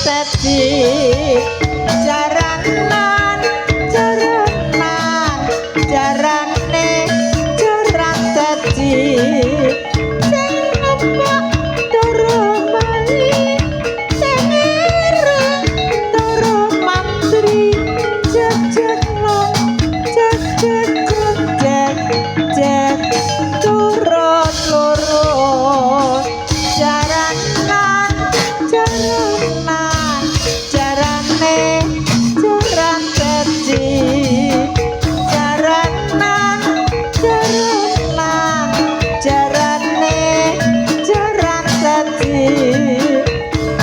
tadi jaranan jaranan jarane jaran tadi sing numpak doromai sing ireng doro mantri jejeg long jejeg jejeg jejeg turun lurus jaranan jaranan jarane jaran tadi jaranan jaranan jarane jaran tadi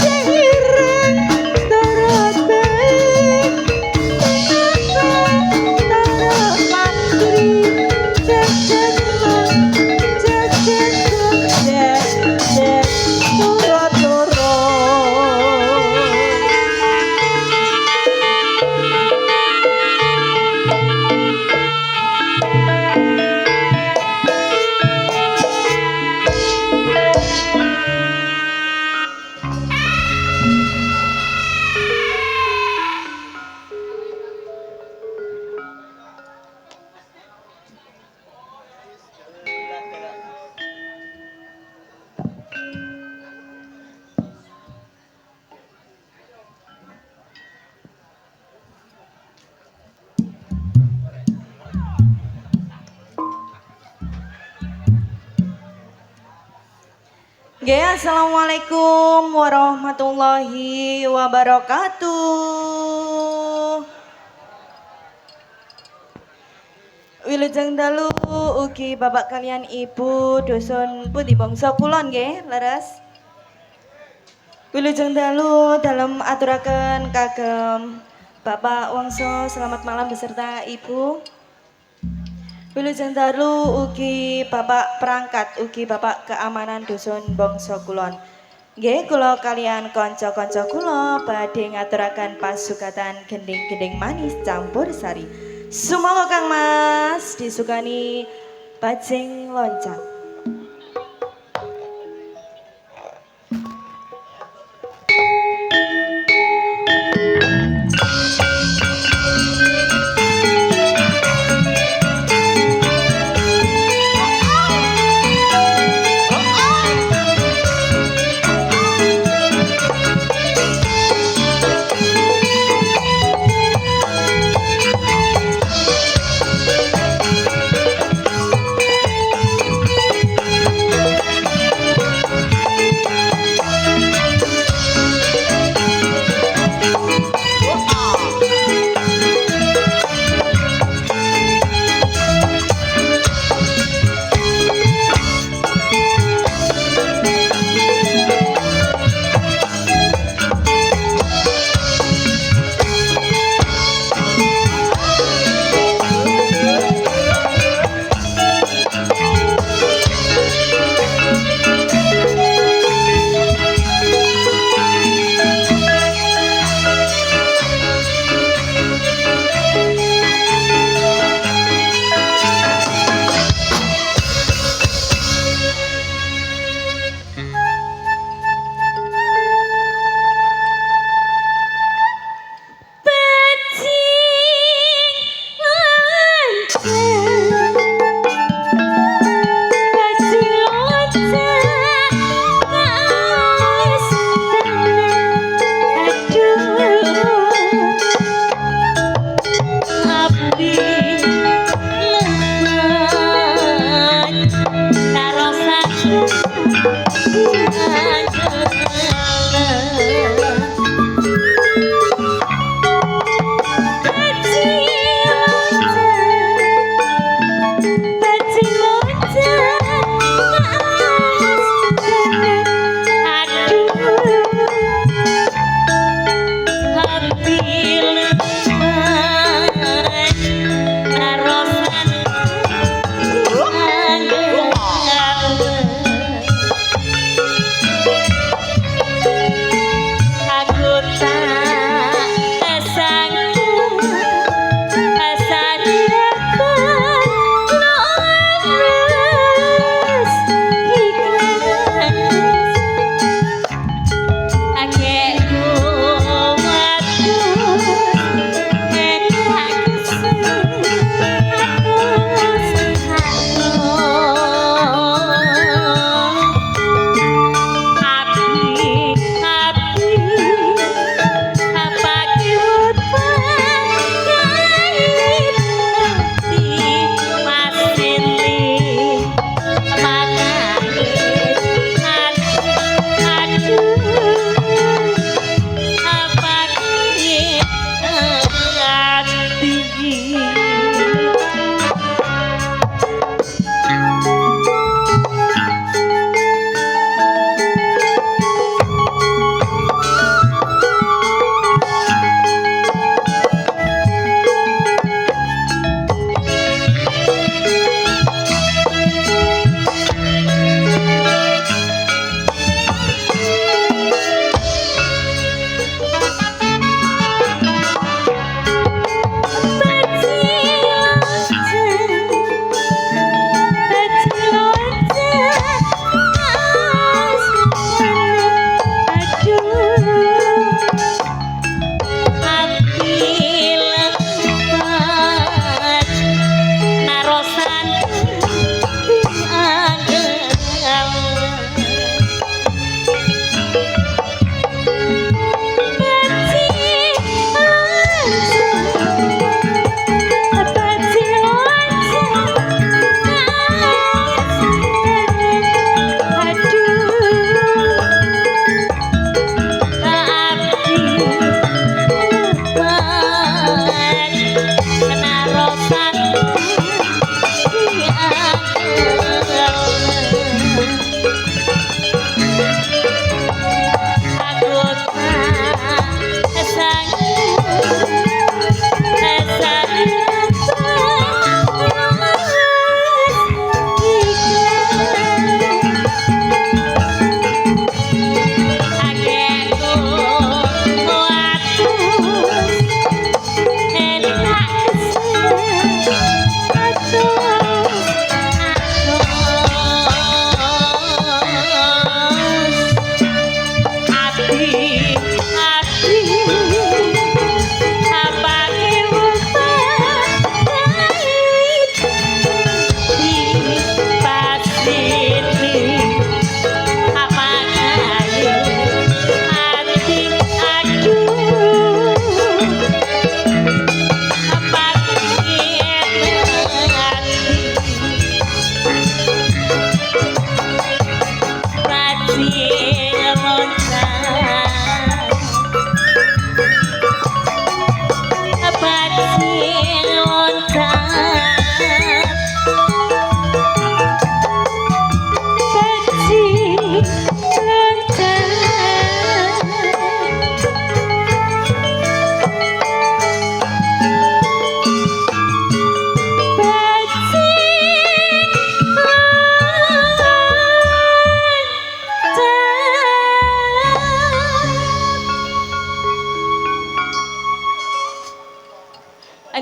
sing ireng turut baik sing apik turut mantri jejeg long jejeg jejeg jejeg turut turut. Nggih, assalamualaikum warahmatullahi wabarakatuh. Wilujeng dalu ugi bapak kalian ibu dusun pundi bangsa kula nggih, leres. Wilujeng dalu dalem aturaken kagem Bapak Wangso selamat malam beserta ibu. Wilujeng dalu ugi Bapak perangkat ugi Bapak keamanan dusun bangsa kulon. Nggih kula kalian kanca-kanca kula badhe ngaturaken pasugatan gending-gending manis campur sari. Sumawa Kang Mas disukani bajing loncat.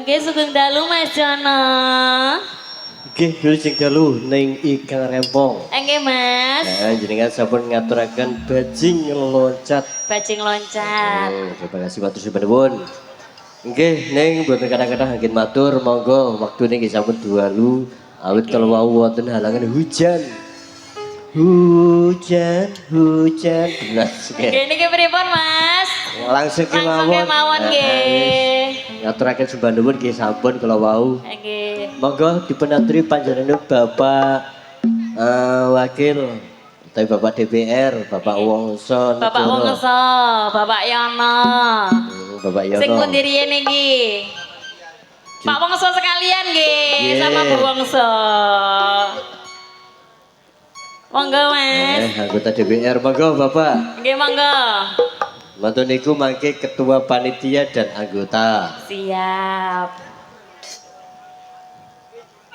Oke, sugeng dalu Mas Jono. Oke, wilujeng dalu ning Ikang Rempong. Oke Mas. Nah, jenengan sampun ngaturaken bajing loncat. Bajing loncat. Terima kasih matur suwun. Nggih, ning boten kadang-kadang anggen matur, monggo waktu niki sampun dalu awit kalau wau wonten halangan hujan. Hujan belas. Oke, niki pripun Mas? Langsung kemawon nggih. Ngaturaken sembah nuwun nggih sampun kala wau. Nggih. Monggo dipunaturi panjenengan Bapak Wakil tapi Bapak DPR, Bapak Wongso, Bapak Wongso, Bapak Yono. Bapak Yono. Sing pundi riyen niki? Pak Wongso sekalian nggih, sama Bu Wongso. Monggo Mas. Anggota DPR, monggo Bapak. Nggih monggo. Mantu niku mangke ketua panitia dan anggota. Siap.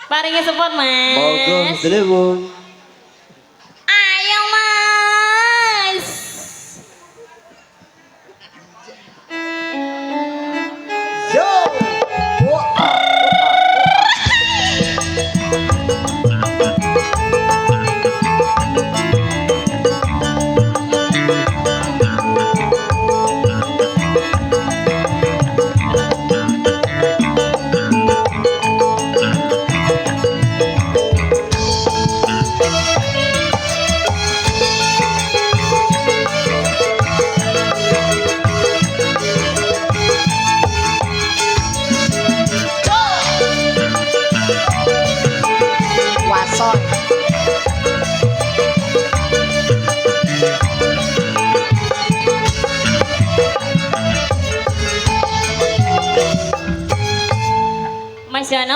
Paringi support Mas. Monggo delewung. Ayo Mas. Yo.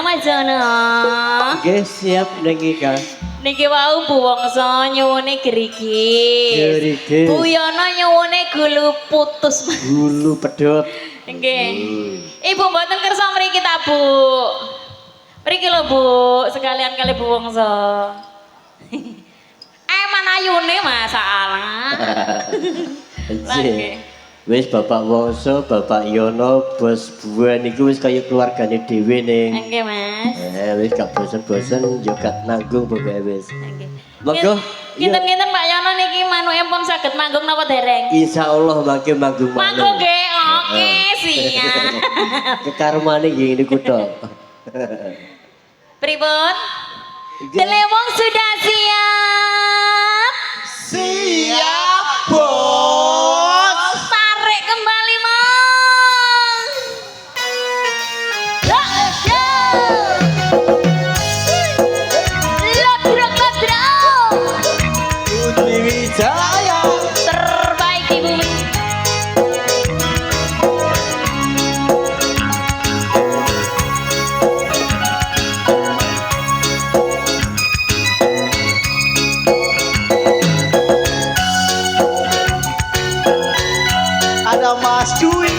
Mas Jono. Oke, siap niki Kang. Niki wau Bu Wongso nyuwune gerigis. Gerigis. Bu Yono nyuwune gulu putus. Gulu pedot. Nggih. Ibu mboten kersa mriki ta, Bu? Mriki lho, Bu, sekalian kali Bu Wongso. Eman ayune masalah. Nggih. Wis Bapak Wongso, Bapak Yono, Bos Buan niku wis kaya keluargane dhewe ning. Nggih, Mas. Wis gak bosen-bosen yo gak nanggung pokoke wis. Nggih. Monggo. Kinten-kinten Pak Yono niki manuke pun saged manggung napa dereng? Insyaallah mangke manggung. Manggung nggih. Oke, siap. Kekarmane nggih niku tok. Pripun? Delewong sudah siap? Siap, Bos. Tarik kembali, Mang. Lodrok. Putri Wijaya. Terbaik di bumi. Ada Mas Dwi.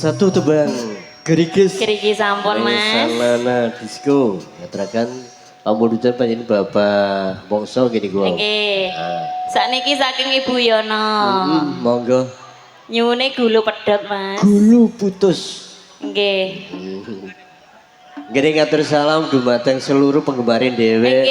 Satu tebang gerigis. Gerigi sampun Mas. Salana disco. Ngaturaken pamulutan panjenengan Bapak Mongso gini gua. Nggih. Ah. Sakniki saking Ibu Yono. Monggo. Nyuwune gulu pedhot Mas. Gulu putus. Nggih. Gini ngatur salam dumateng seluruh penggemarnya dewe.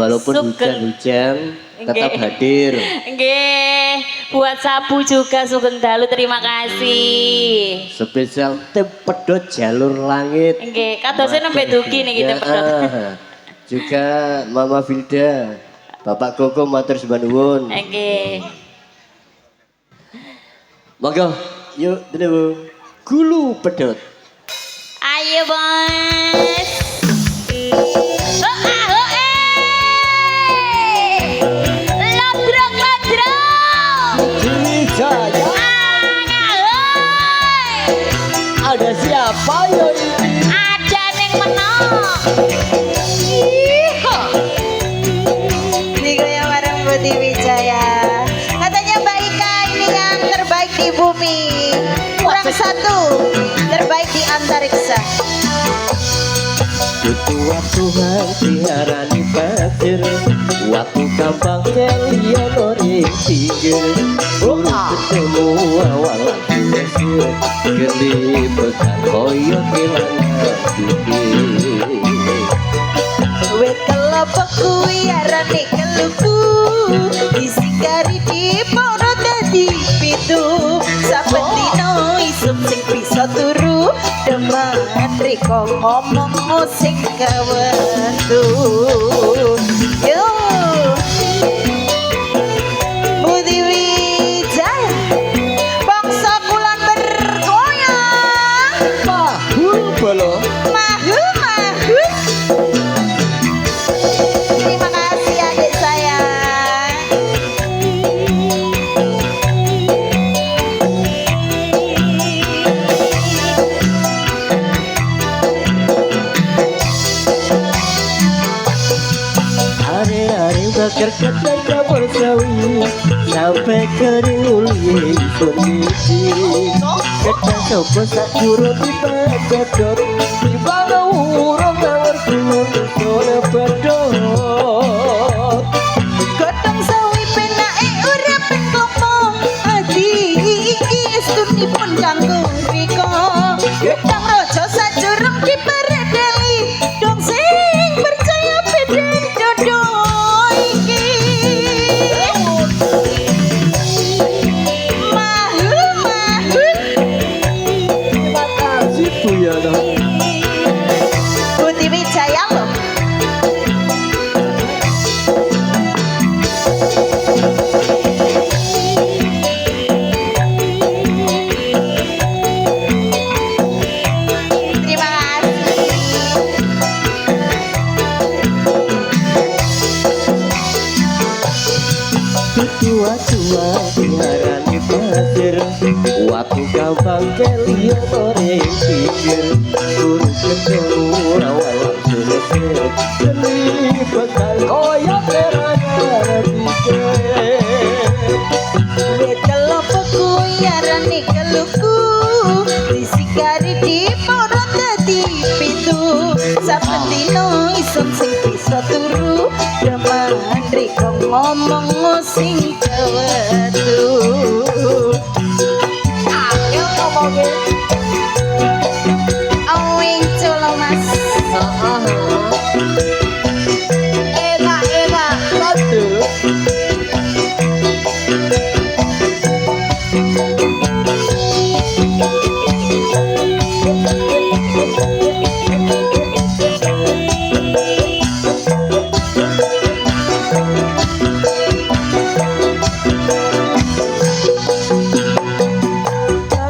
Walaupun Sugeng. hujan-hujan tetap Nggih. hadir. Nggih. Buat Sabu juga Sugeng Dalu terima kasih. Spesial tim pedot jalur langit. Nggih, kadose nembe dugi niki Ya, tim pedhot. juga Mama Vilda, Bapak Koko matur sembah nuwun. Nggih. Monggo, yuk dulu gulu pedot. Ayo Bos. Lodrok lodrok. Jaya, ada siapa ya ini? Ada neng menang. Niku yang bareng Budi Wijaya. Katanya Mbak Ika ini yang terbaik di bumi. Kurang satu, terbaik di antariksa. Ketua Tuhan diarani pasir, waktu gampang kalian ori pinggir. Urut ketemu awal mesir, kelibetan koyo kilana pikir. Wet kelopokku yarane keluku, disingkari di poro dadi pitu. Saben dino isuk sing bisa turu, demen riko ngomong sing kawentu. Yo Budi Wijaya, bangsa kulon bergoyang, Mahul bolo, mahu mahu. Terima kasih adik saya. hari-hari bakar ketan dapur sawi, sampai kering uli kondisi. Ketan sopo sak juro di pedot, di bawah urung nawar kulon sore pedot. Godhong sawi penake urip ing komo, adi iki estunipun kanggo rika. Gedang raja sajurung diperedeli, dong sing percaya beden dodo iki. Mahul mahul. Terima kasih Bu Yono. Budi Wijaya loh. Terima kasih. Tua-tua diarani pasir, waktu gampang kalian ori pikir. Urut ketemu awal langsung mesir, kelibetan koyo kilana pikir. Wet kelopokku yarane keluku, disikari di poro dadi pitu. Saben dino isem sing bisa turu, demen riko ngomong sing kawetu. Ayo ngomongin. Awing colo mas. Enak enak. Aduh.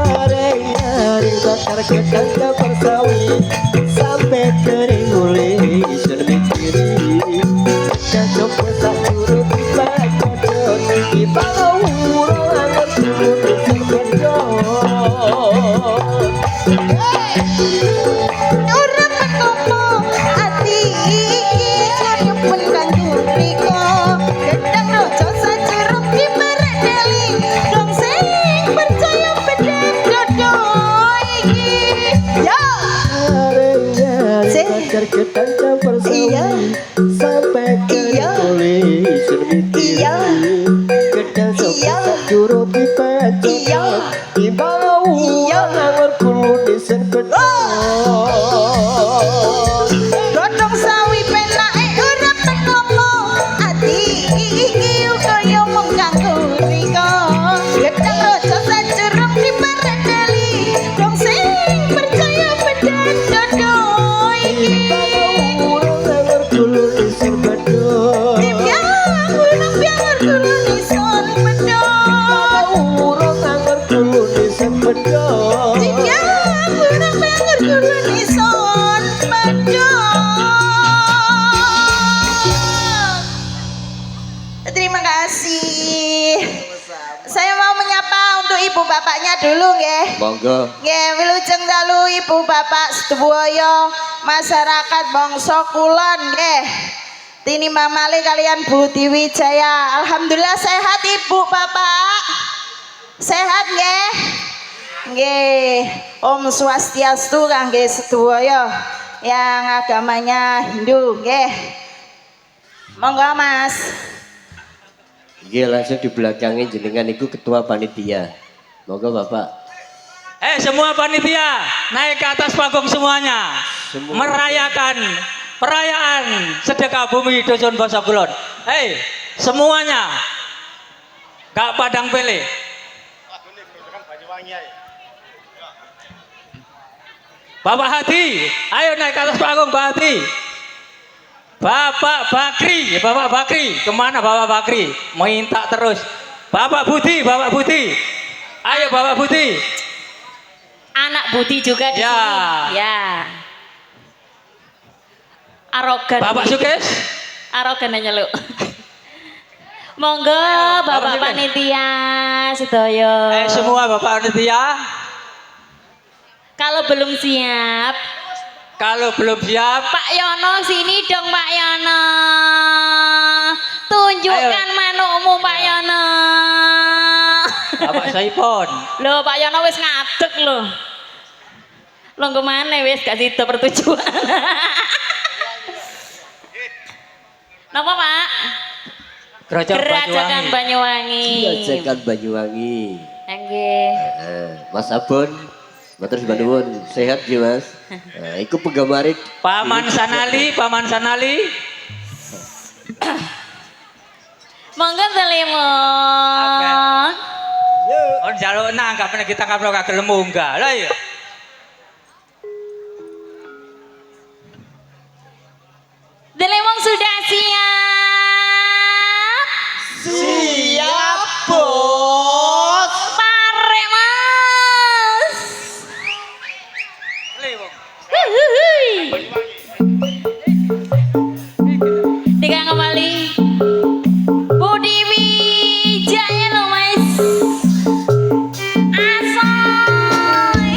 Hari-hari bakar ketan dapur sawi, sampai kering uli sun mikiri. Ketan coba sak juru di ingsun mikir Iya. Gedang sapa Iya. sakjuro dipancot Iya. Timbang Iya. nganggur kulo disen Godhong sawi penake urip teng lomo ati iki kaya mengkanggo rika gedang raja sajurung diparadali dong sing percaya bedan dodo iki nganggur kulo disen bedol biang kulo nison bedol urung nganggur kulo disen bedol biang kulo nison bedol. Terima kasih. Saya mau menyapa untuk ibu bapaknya dulu nggih. Monggo Nggih, wilujeng dalu ibu bapak sedaya masyarakat bangsa kulon nggih. Tinimbang malih kalian Budi Wijaya. Alhamdulillah sehat ibu bapak. Sehat nggih. Nggih. Om Swastiastu kangge sedaya yang agamanya Hindu nggih. Monggo Mas. Nggih langsung di belakangnya jenengan iku ketua panitia. Monggo Bapak. Semua panitia naik ke atas panggung semuanya. Semua. Merayakan perayaan sedekah bumi Dusun Basa Kulon. Semuanya. Gak padang pilih. Bapak Hadi, ayo naik ke atas panggung Pak Hadi. Bapak Bakri, kemana Bapak Bakri? Minta terus. Bapak Budi, ayo Bapak Budi. Anak Budi juga di Ya. sini. Ya. Arogan. Bapak Sukes, Arogan aja lu. Monggo Bapak Sukes. panitia sedaya. Semua Bapak panitia. Kalau belum siap, Kalau belum siap, Pak Yono sini dong Pak Yono. Tunjukkan manukmu Pak Yono. Bapak Saipon. Loh Pak Yono wis ngadeg loh. Lo kemana wis gak situ pertujuan. Napa Pak? Gerajakan Banyuwangi. Diajakan Banyuwangi. Nggih. Mas Abon, matur nuwun. Sehat ya Mas. Nah, iku penggamari Paman Sanali. Monggo telimo. Oh jaluk nang kapan kita kapro kagel munggah. Lah ya. Delemong sudah siap. Siap, Bos. Mare Mas. Huhuhui. Tiga kembali. Budi Wijaya lo Mas. Asoy.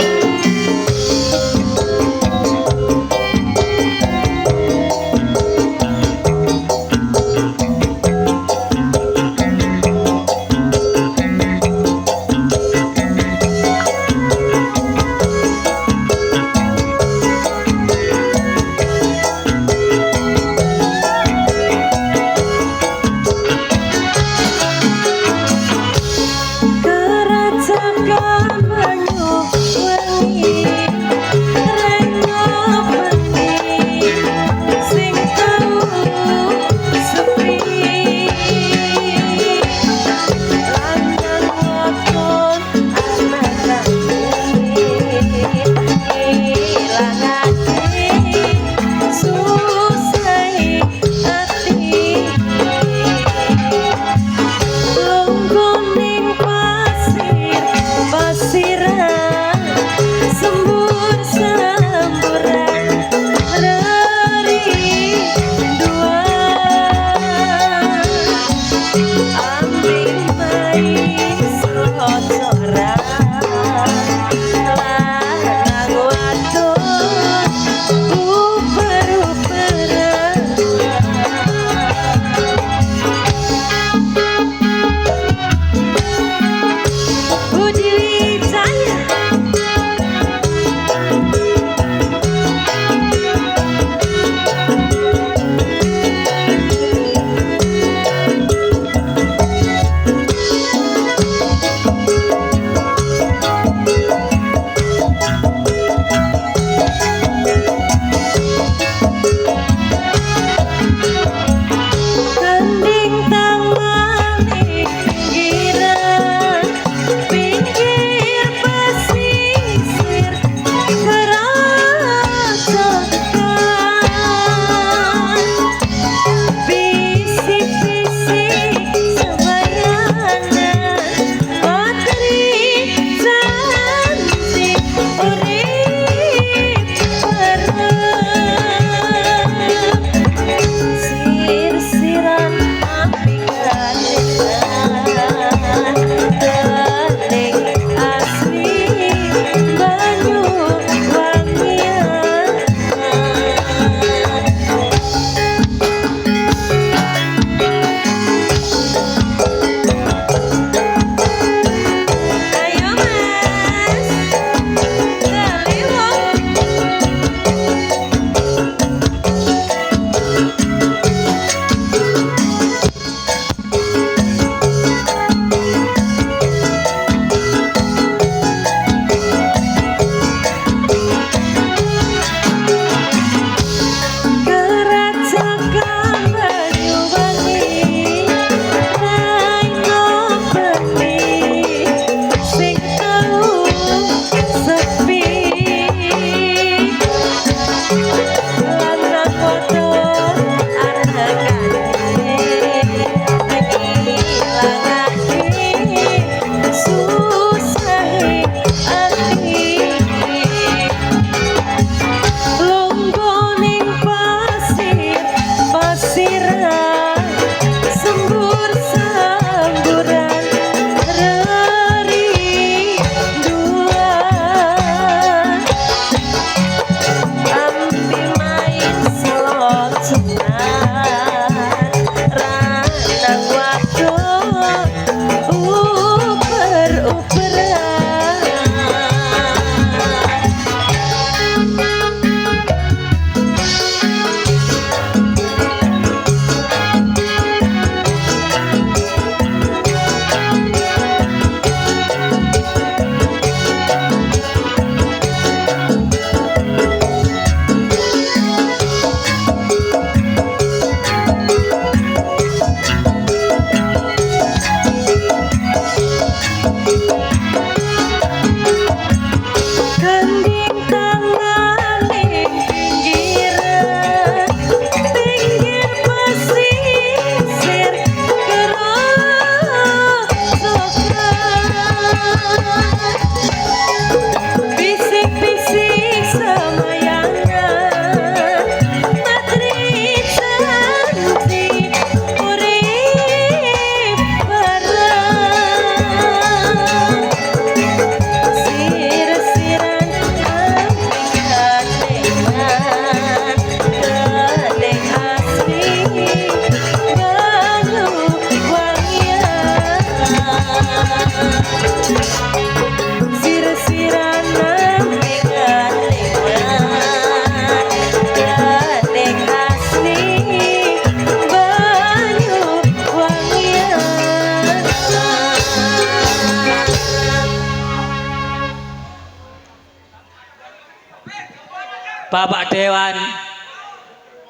Bapak Dewan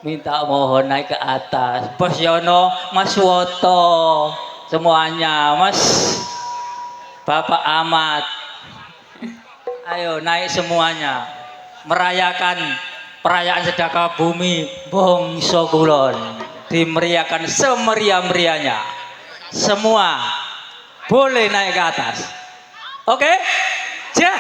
minta mohon naik ke atas. Bos Yono, Mas Woto, semuanya, Mas Bapak Ahmad. Ayo naik semuanya. Merayakan perayaan sedekah bumi Bongso Kulon. Dimeriahkan semeriah-meriahnya. Semua boleh naik ke atas. Oke? Ja.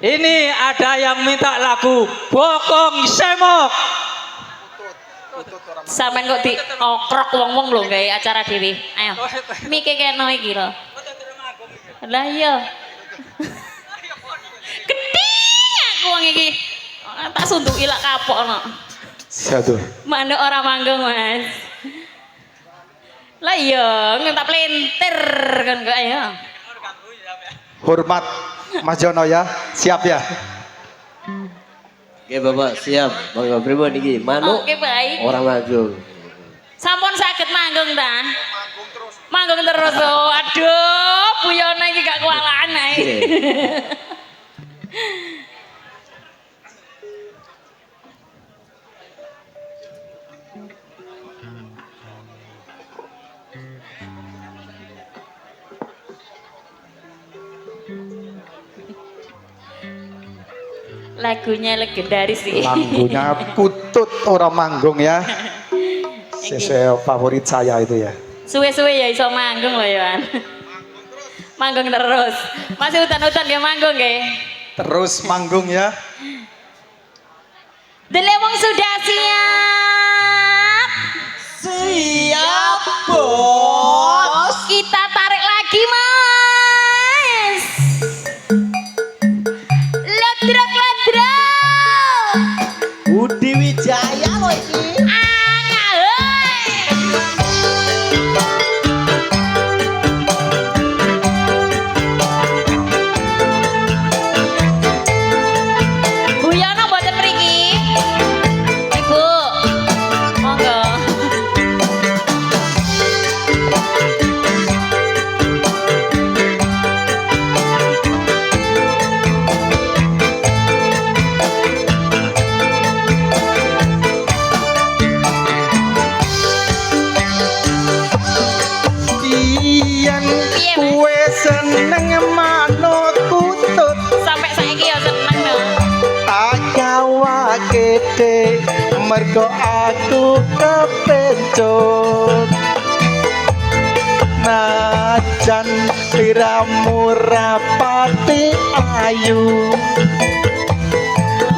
Ini ada yang minta lagu Bokong Semok. Sampeyan kok di okrok wong-wong lho gawe acara dhewe. Ayo. Mike kene iki lho. Lah iya. Gedhi aku wong iki. Tak suntuki lak kapokno. Satu. Mandek ora manggung, Mas. Lah iya, ngentak plentir kan kok ayo. Hormat Mas Jono ya, siap ya. Oke Bapak siap. Bang pripun iki? Manuk. Oke, baik. Orang manggung. Sampun saged manggung ta? Manggung terus. Oh. Aduh, Buyona iki gak kewalahan ae. Lagunya legendaris sih. Lagunya Putut Orang Manggung ya. Sesuai favorit saya itu ya. Suwe-suwe ya iso manggung loh ya. Manggung terus. Masih hutan-hutan ya manggung nggih. Terus manggung ya. Delewong sudah siap. Siap bos. Kita tarik lagi Mas. Ledrak. Budi Wijaya loh iki. Buyono mboten mriki. Ibu. Monggo. Yen kue seneng manut putut Sampai saiki ya seneng lho. tak gawa gede mergo aku kepencut najan liramu rapati ayu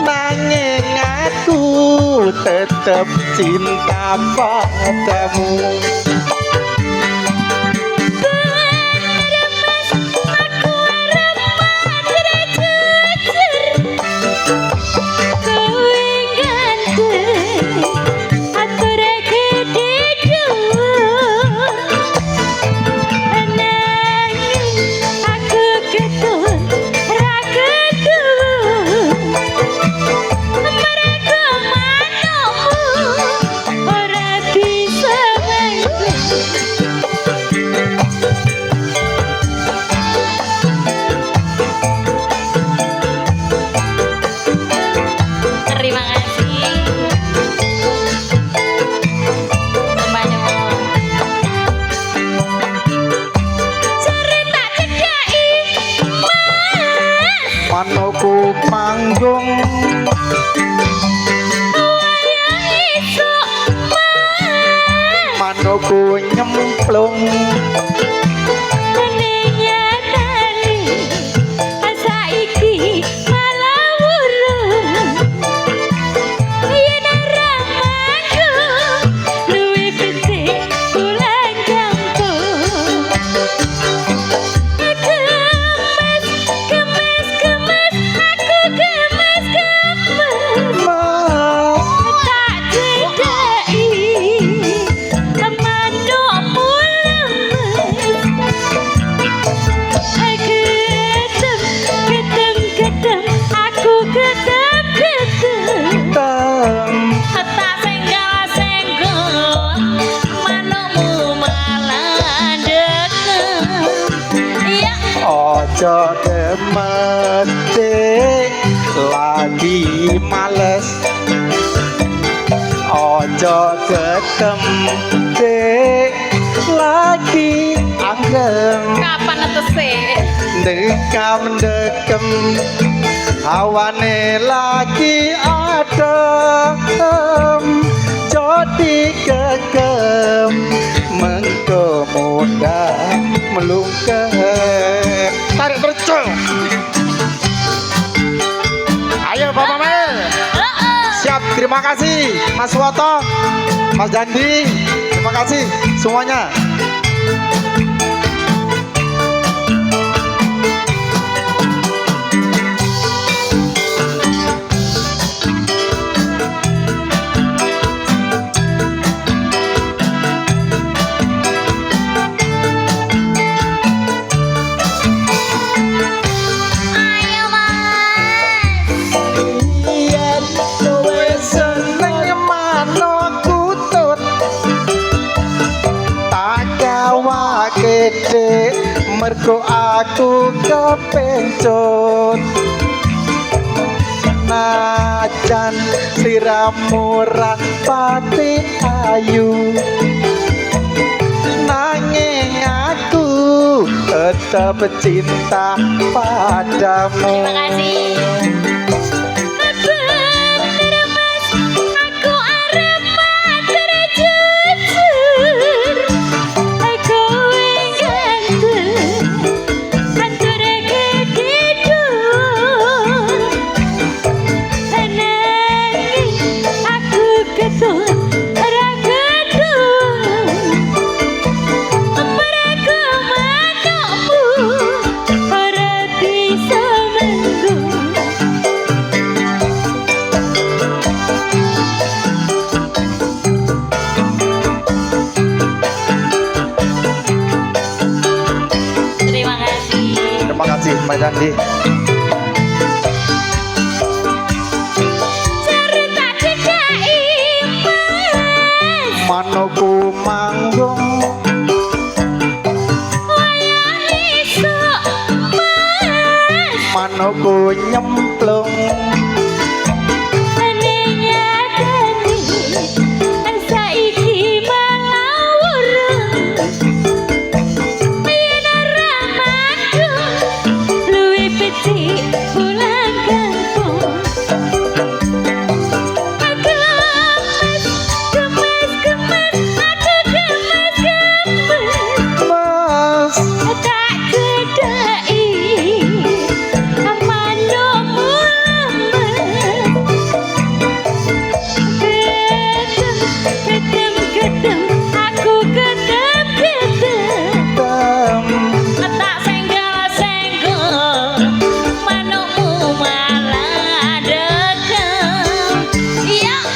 nanging aku tetep cinta padamu. Terima kasih. Semuanya mohon. Cerita cedai Mas. Manoku manggung Wayang esuk Mas. manoku nyemplung Nyatane saiki malah wurung. Yen ora manggung luwih becik pulang kampung. Gemes aku gemes mas tak cedai manukmu lemes. Aku gedem tak senggol manukmu malah deket. Ya dekem dek lagi anggem Kapan netese? dekam dekem hawane lagi adem jodi gegem mengko muda melungkep tarik terus ayo Bapak Mel siap terima kasih Mas Woto Mas Dandi terima kasih semuanya. Gede mergo aku kepencut najan sliramu rapati ayu nanging aku tetap cinta padamu. Terima kasih. Terima kasih Mbak Dandi. Manoku manggung manoku nyemplung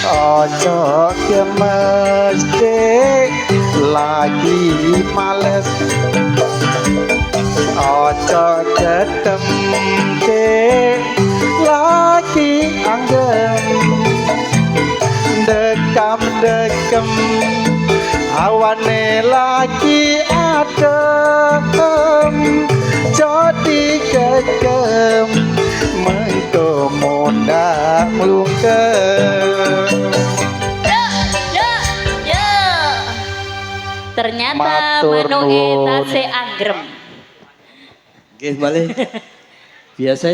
ojo gemes dek lagi males ojo gedem dek lagi anggem dekam dekem awane lagi adem jadi gegem mengko mondak melungkep. Ternyata Matur manu nuwun. tasih agrem. Nggih malih. Biasa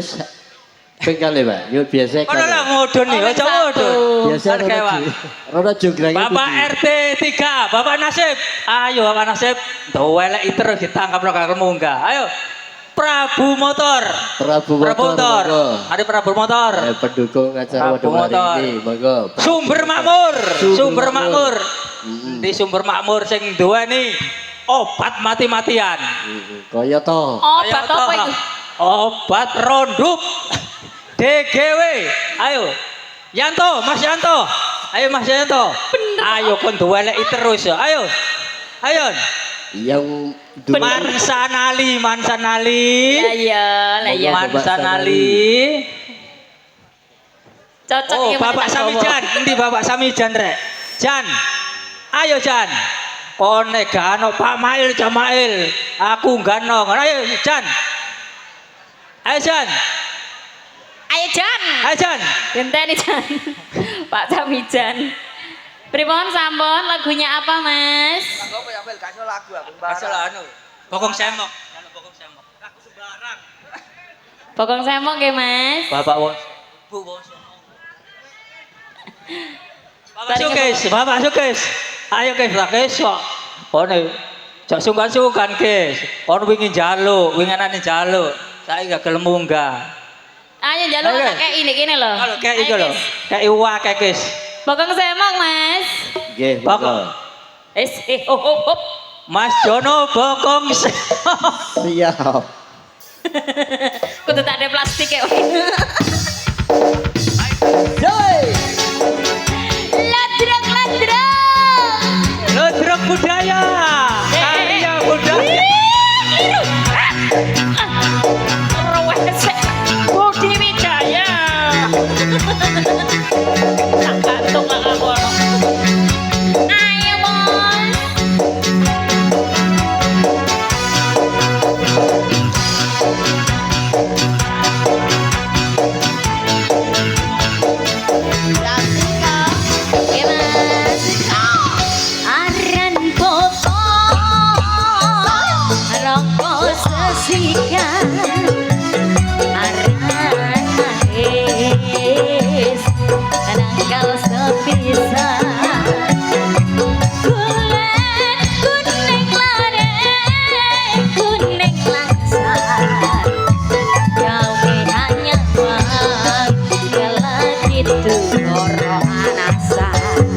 pengkale, Pak. Yo biasa Ono lah ngudun nih, ojo ngudun. Biasa Harga ewak. rada jogrange. Bapak RT 3, Bapak Nasib. Ayo Bapak Nasib, dowelek terus ditangkap karo munggah. Ayo. Prabu Motor. Prabu Motor. monggo. Ada Prabu Motor. Pendukung acara Prabu wadon Motor. hari ini, monggo. Sumber Makmur. Sumber Sumber Makmur. Makmur. Di Sumber Makmur sing duweni obat mati-matian. Kaya to. Obat Ayo, apa toh. itu? Obat rondup. DGW. Ayo. Yanto, Mas Yanto. Ayo Mas Yanto. Ayo kon duweleki terus ya. Ayo. Ayo. Yang Mansanali. Lah ya. Mansanali. Cocok Oh, iki Bapak Mas Samijan. Endi Bapak Samijan rek? Jan. Ayo Jan. Kone gano Pak Mail Jamail. Aku gano. Ayo Jan. Ayo Jan. Ayo Jan. Ayo Jan. Genteni Jan. Pak Samijan. Pripun sampun lagunya apa, Mas? Asal anu. Bokong semok. Anu bokong semok. Aku sembarang. Bokong semok nggih, Mas. Bapak wong. Bu wong. Bapak Sukes, Bapak Sukes. Ayo Kes, lah Kes kok. Ono jak sungkan-sungkan Kes. Ono wingi njaluk, winginane njaluk. Saiki gak gelem munggah. Ayo njaluk Ayo, tak kei ini kene lho. Kalau kayak Ayo, itu loh. Kes. Kayak iwak kayak Kes. Bokong semok, Mas. Nggih, Bokong. Hop. Mas Jono bokong semok. Siap. Kudu tak ada plastik ya. Ladrok. Lodrok budaya. Karya budaya. Rewesek. Budi Wijaya. Tak gantung aku. Ayo, Bos. Aran foto rokok sesikan aran manis nangkal sepisan kulit kuning lare kuning langsat gawe hanya wang kala gitu loro anasan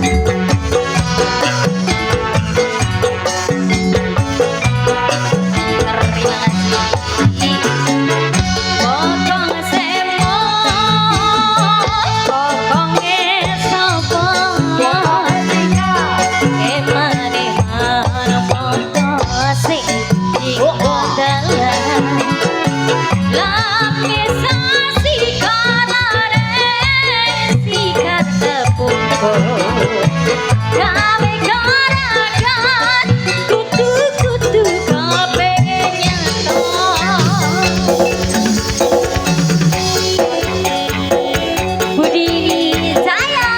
terima kasih potong semok pokonge sopo emane foto sing dikondalan lapisasi kalare sikat tepung gawe garagan kutu-kutu kabeh nyanto Budi Wijaya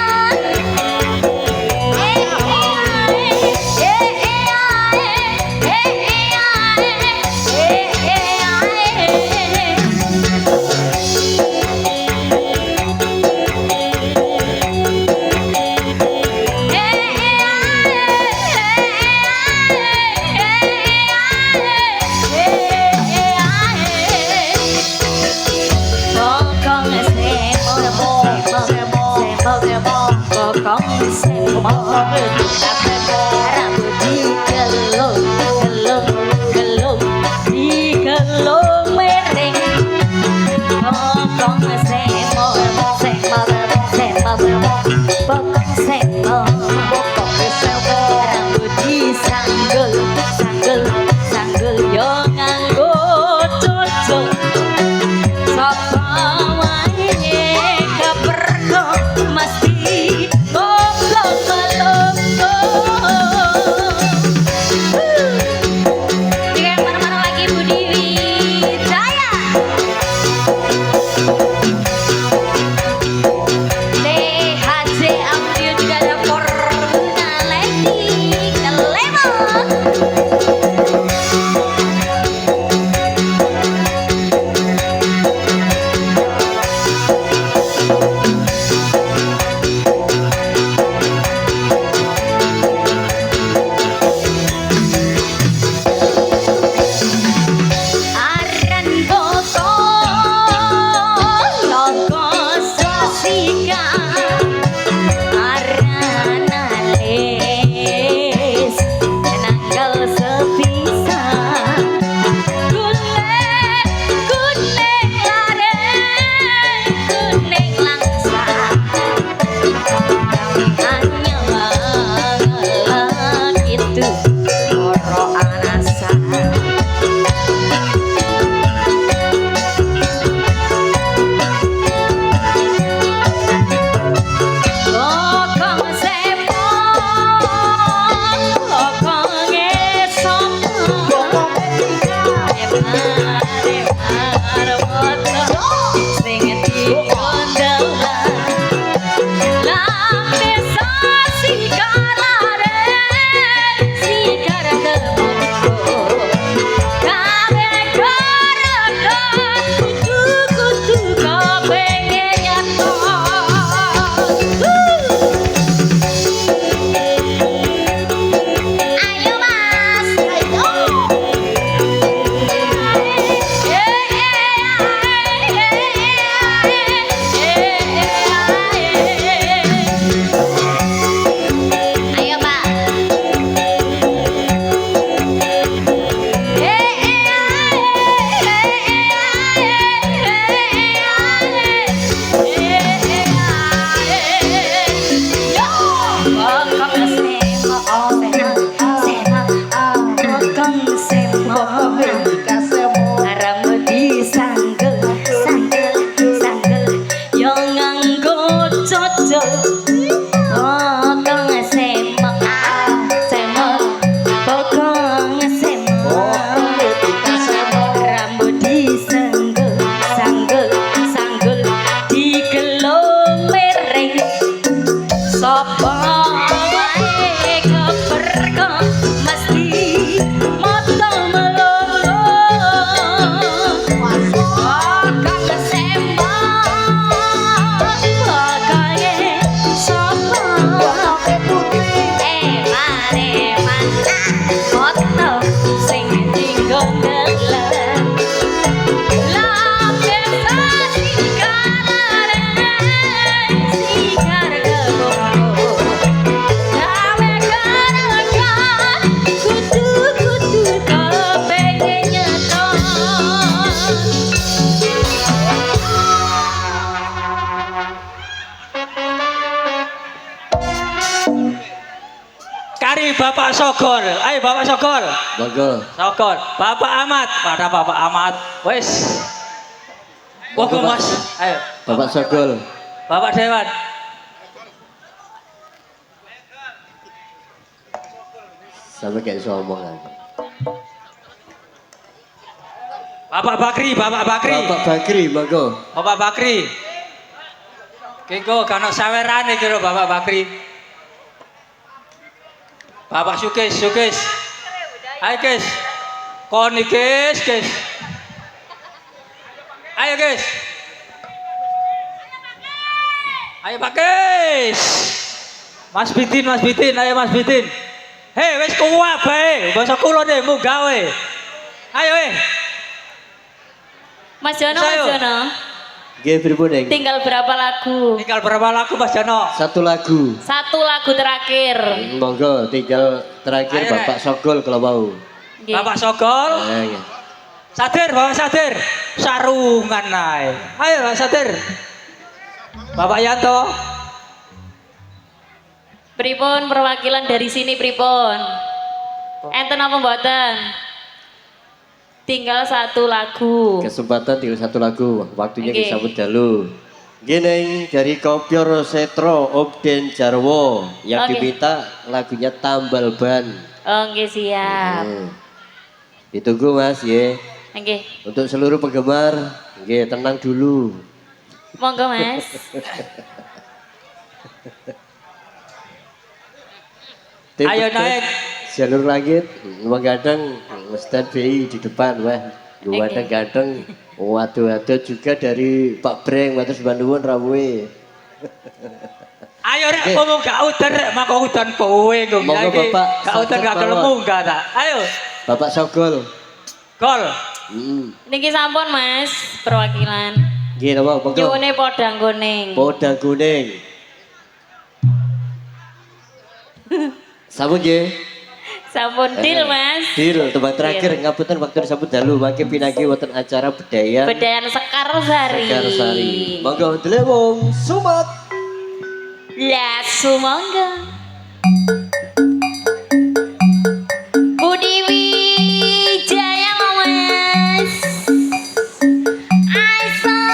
Sanggul yo nganggo cocok sapa wae keperko mesti goblok malunggo Bokong semo bokong semo rambut disanggel sanggel sanggel yo nganggo cocok bokong semo bokong semo rambut disanggel sanggel sanggel digelung mereng sapa wae keperko mesti moto melolo bokong semo bokonge sapa mare mana moto sing dinggo ndeleng lake sadi kalare sigar keboko gawe garakan kudu-kudu kepengen nyetor Kari Bapak Sogol. Ayo Bapak Sogol. Monggo. Sogol. Bapak Ahmad. Pada Bapak Ahmad. Wes. Monggo Mas. Ayo. Bapak Sogol. Bapak Dewan. Sampai kayak iso ngomong aku. Bapak Bakri, Bapak Bakri. Bapak Bakri, monggo. Bapak Bakri. Kengko kana sawerane iki lho Bapak Bakri. Bapak Sukis, Sukis. Ayo guys. Koni guys, guys. Ayo guys. Ayo Pak guys. Mas Bitin, Mas Bitin, ayo Mas Bitin. Hei, wis kuwat bae. Basa kula deh munggah we. Ayo we. Mas Jono, Mas Sayo. Jono. Nggih pripun, Neng? Tinggal berapa lagu? Tinggal berapa lagu Mas Jono? Satu lagu. Satu lagu terakhir. Monggo, tinggal terakhir Ayo, Bapak Sogol kalau mau. Nggih. Bapak Sogol. Nah, Sadir, Bapak Sadir. Sarungan nae. Ayo Bapak Sadir. Bapak Yanto. Pripun perwakilan dari sini pripun? Enten apa mboten? Tinggal satu lagu. kesempatan tinggal satu lagu. Waktunya Oke. kita sambut dalu. Gini dari Kopior Setro Obden Jarwo yang Oke. diminta lagunya Tambal Ban. Oh, nggih siap. Ditunggu Mas ya. Nggih. Untuk seluruh penggemar, nggih tenang dulu. Monggo Mas. Tim Ayo petugas naik. Jalur langit menggadang Ustadz BI di depan wah. Luwadang gadang. Waduh-waduh juga dari Pak Breng matur sembah nuwun rawuhe. Ayo rek ngomong gak udan rek mako udan kowe nggo Monggo, iki. Bapak, Gak udan sakit gak gelem mawon. munggah ta. Ayo. Bapak Sogol. Gol. Niki sampun Mas perwakilan. Nggih napa monggo. Nyuwune podang kuning. Podang kuning. Sampun nggih. Sampun deal Mas. Deal tebak terakhir ngapunten waktu disambut dalu mangke pinanggi wonten acara bedayan Bedayan Sekarsari. Sekarsari. Monggo delewong sumat. Lah sumangga. Budi Wijaya Mas. Aisyah.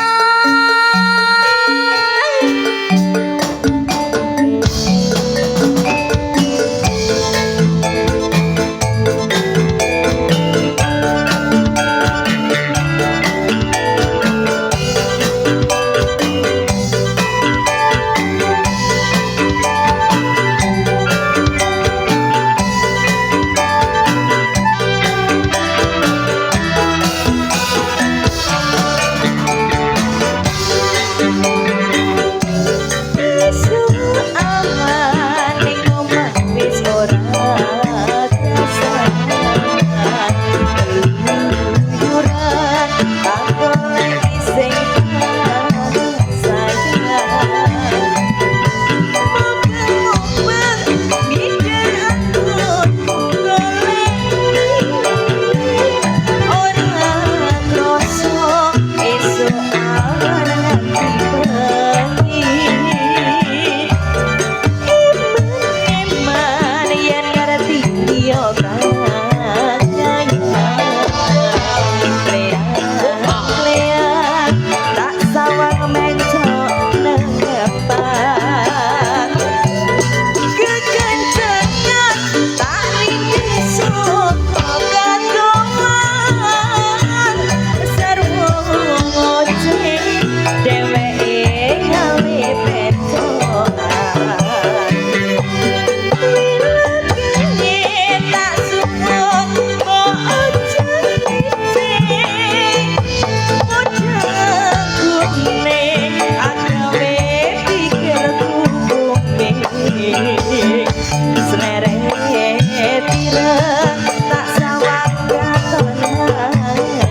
Slereng tireng tak sawang katonan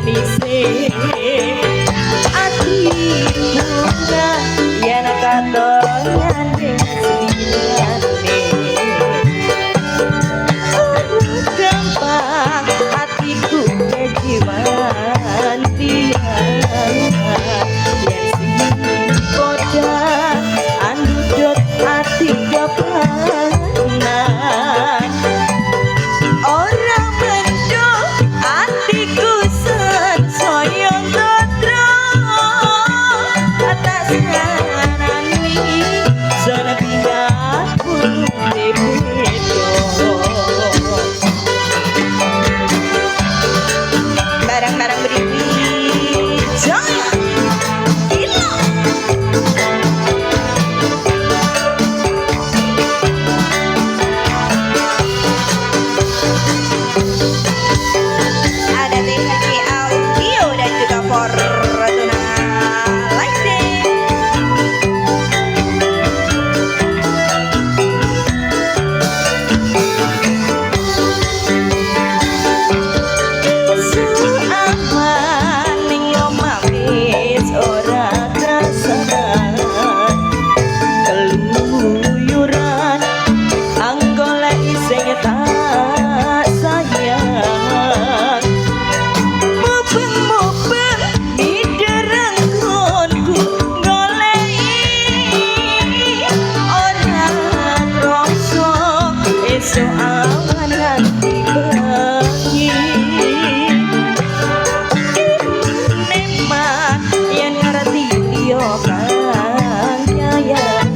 isi ati bunga yen katonan sinane gampang hatiku kejiwantian yen sing koda andudut ati kepanan ora mendung atiku sensaya tatra atas kanani senepindah putih bedo barang-barang berdiri jaya gila ada THG Audio dan juga Fortuna Lighting. Seaman ning omah wis ora kasanan keluyuran anggolek sing tak sayang mubeng-mubeng di derengkonku goleki ora krasa esuk awan nganti bengi neman yen ngerti yo kang nyayang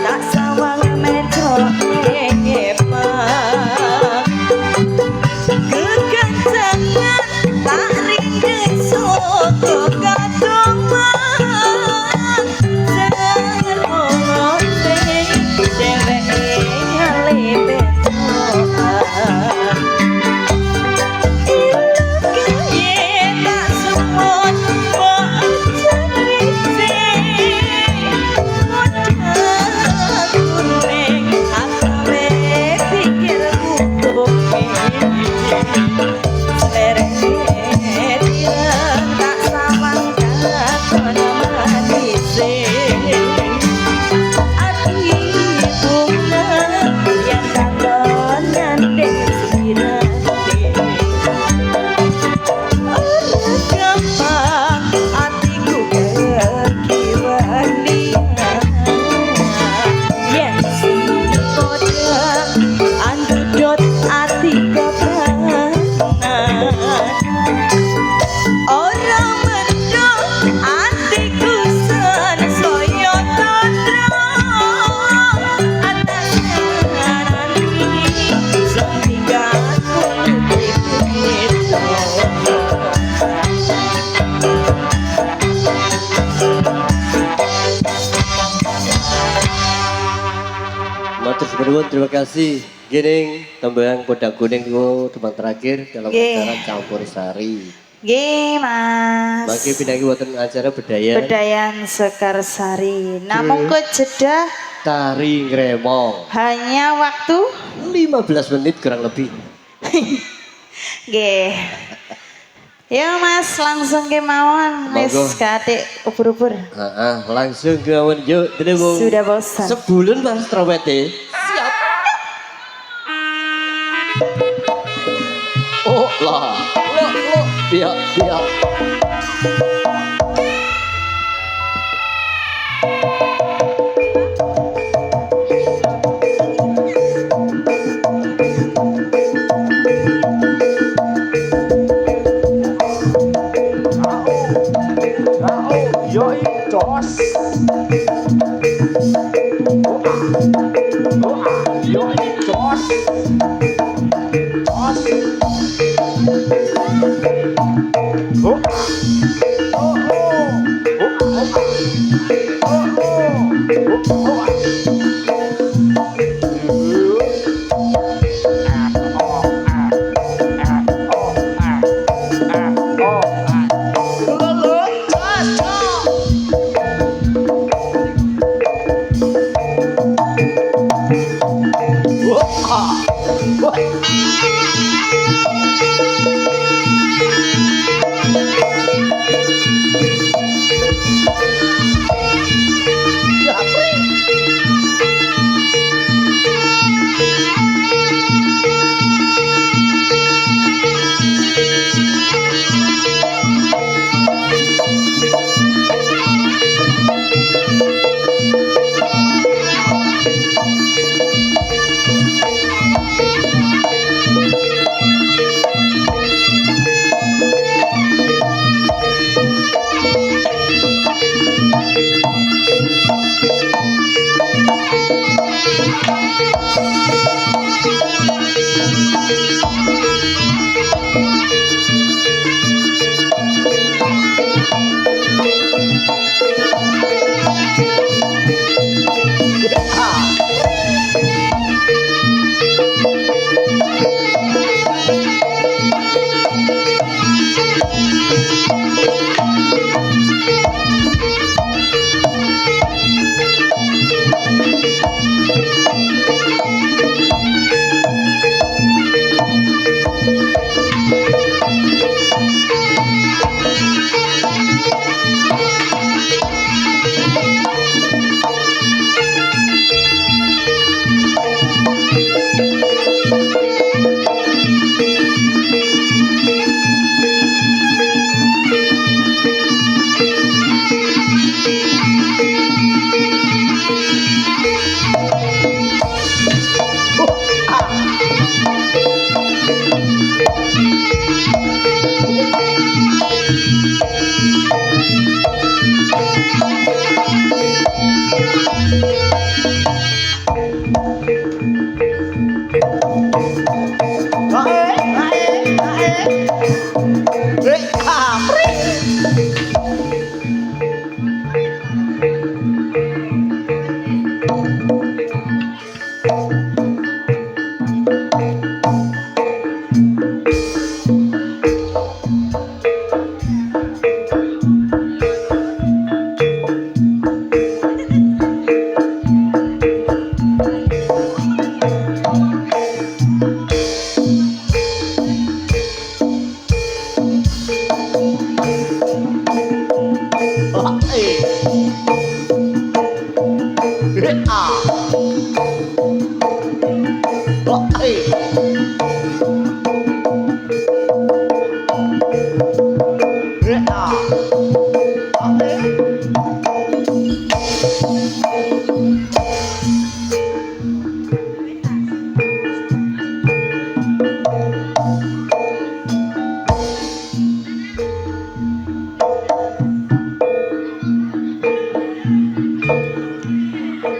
tak sawang mejo epang kekencangan tak rindu soko kadoman serongose dheweke ngale betokan kaya tak semut bocah kuning ape pikirku slereng tireng tak sawang katonan manise ati bunga yang katonan deng sirane gampang atiku kekiwanian yen sing kodang andudut ati kepanan ora mendung atiku sensaya tatra atas kanani sehingga kulit itu Matur suwun, terima kasih. Giring tembang Podang Kuning itu tembang terakhir dalam Nggih. acara Campur Sari. Nggih Mas Mangke pinangi wonten acara bedayan Bedayan Sekarsari namun kejedah Tari Ngremong. hanya waktu 15 menit kurang lebih. nggih ya Mas langsung ke mawon wis Monggo. kadek ubur-ubur Langsung ke awan yuk. Terima. sudah bosan Sebulun Mas Trawete. Siap. Oh lah. Lo. Iya. Yoi, Jos. Yoi, Jos. Jos.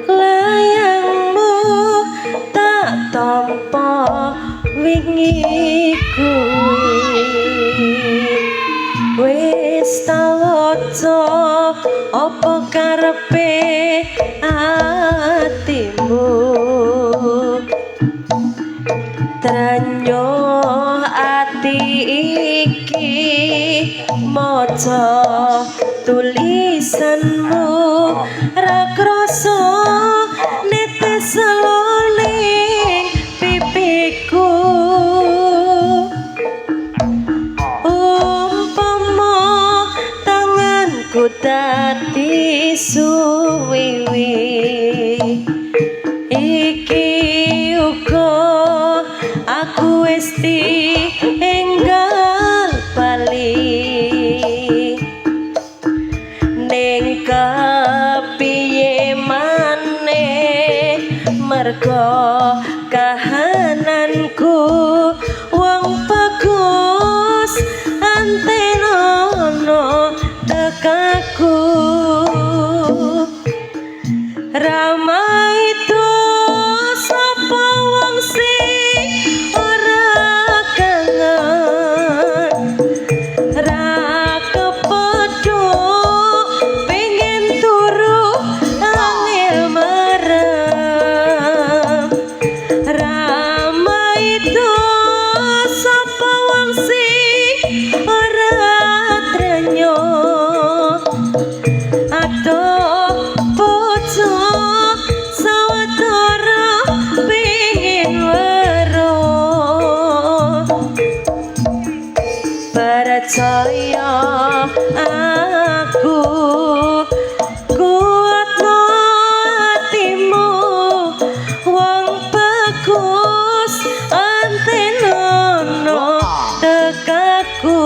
Layangmu tak tampa wingi kuwi wis tak waca apa karepe atimu tranyo ati iki maca tulisanmu ra krasa netes loling pipiku umpama tanganku dadi suwiwi iki uga aku wis enggal bali ning kepiye maneh merga kahananku wong bagus antenono tekaku ramai itu sapa wong sing ora kangen ra kepedhok pengen turu angel marem ramai itu sapa wong sing ora trenyo adoh bocah sawetara pengin weruh percaya aku kuatno hatimu wong bagus antenono tekaku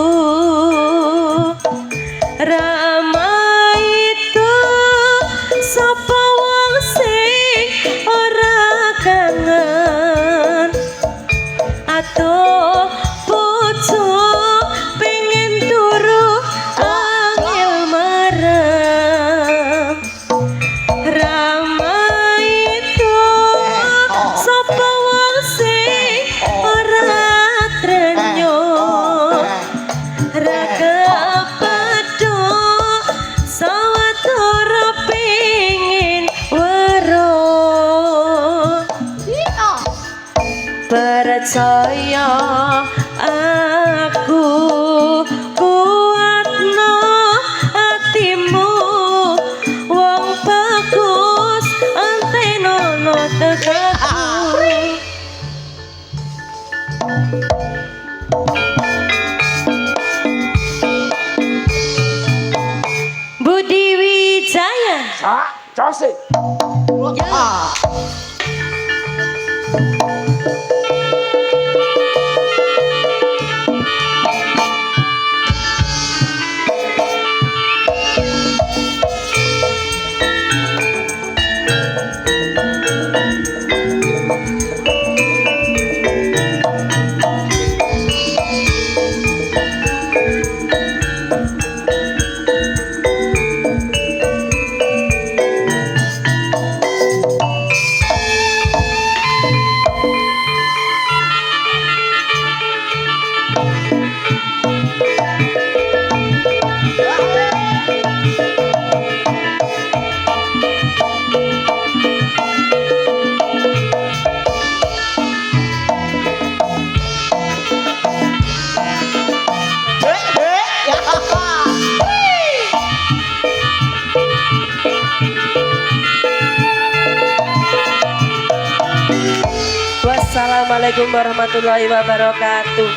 ramai itu sapa wong sing ora kangen atau bocah pengen turu angel marem ramai itu sapa wong sing ora trenyo ra kepedhok sawetara pengin weruh percaya aku kuatno hatimu wong bagus antenono tekaku Budi Wijaya Jose. Assalamualaikum warahmatullahi wabarakatuh.